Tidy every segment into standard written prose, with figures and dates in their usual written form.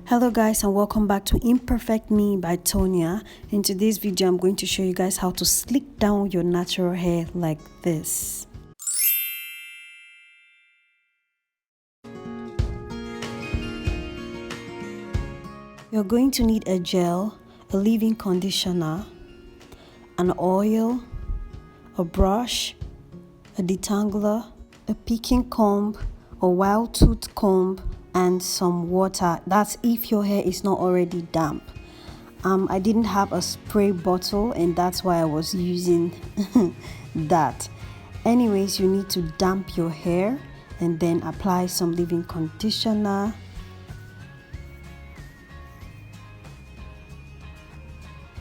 Hello guys, and welcome back to Imperfect Me by Tonia. In today's video I'm going to show you guys how to slick down your natural hair like this. You're going to need a gel, a leave-in conditioner, an oil, a brush, a detangler, a picking comb, a wild tooth comb, and some water. That's if your hair is not already damp. I didn't have a spray bottle, and that's why I was using that. Anyways, you need to damp your hair and then apply some leave-in conditioner.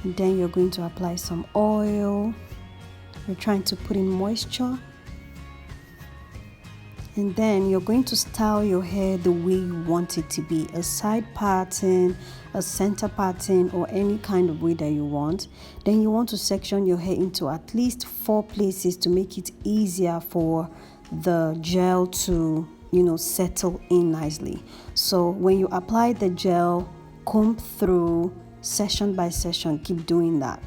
And then you're going to apply some oil. You're trying to put in moisture. And then you're going to style your hair the way you want it to be, a side pattern, a center pattern, or any kind of way that you want. Then you want to section your hair into at least 4 places to make it easier for the gel to, settle in nicely. So when you apply the gel, comb through session by session, keep doing that.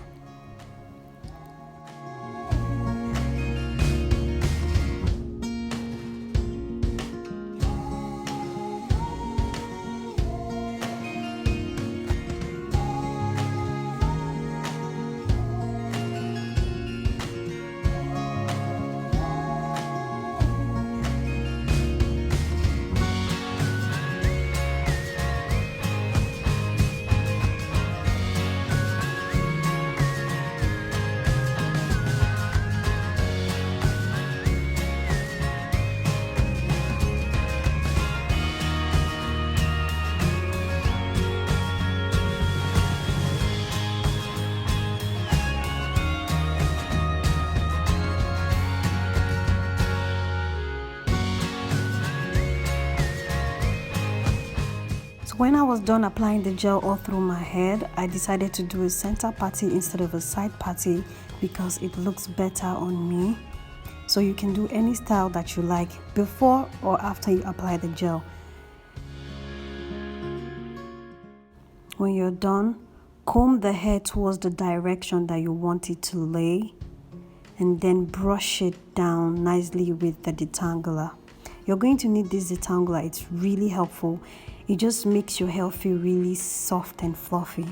When I was done applying the gel all through my head, I decided to do a center party instead of a side party because it looks better on me. So you can do any style that you like before or after you apply the gel. When you're done, comb the hair towards the direction that you want it to lay and then brush it down nicely with the detangler. You're going to need this detangler. It's really helpful. It just makes your hair feel really soft and fluffy.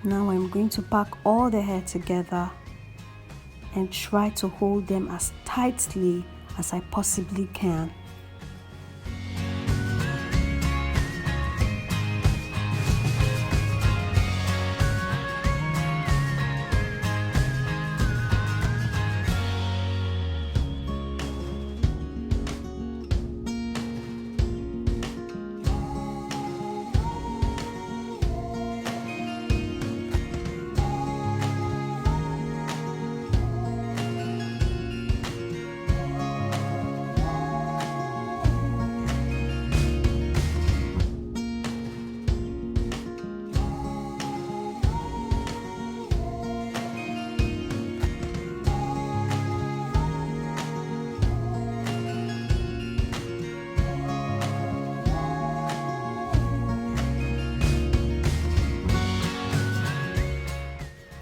Now I'm going to pack all the hair together and try to hold them as tightly as I possibly can.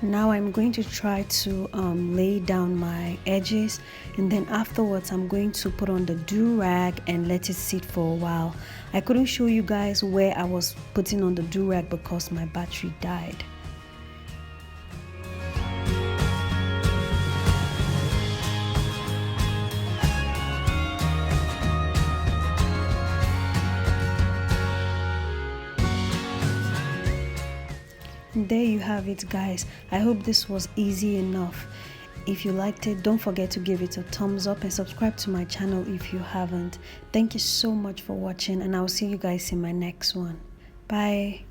Now I'm going to try to lay down my edges, and then afterwards I'm going to put on the do-rag and let it sit for a while. I couldn't show you guys where I was putting on the do-rag because my battery died. There you have it, guys. I hope this was easy enough. If you liked it, don't forget to give it a thumbs up and subscribe to my channel if you haven't. Thank you so much for watching, and I'll see you guys in my next one. Bye.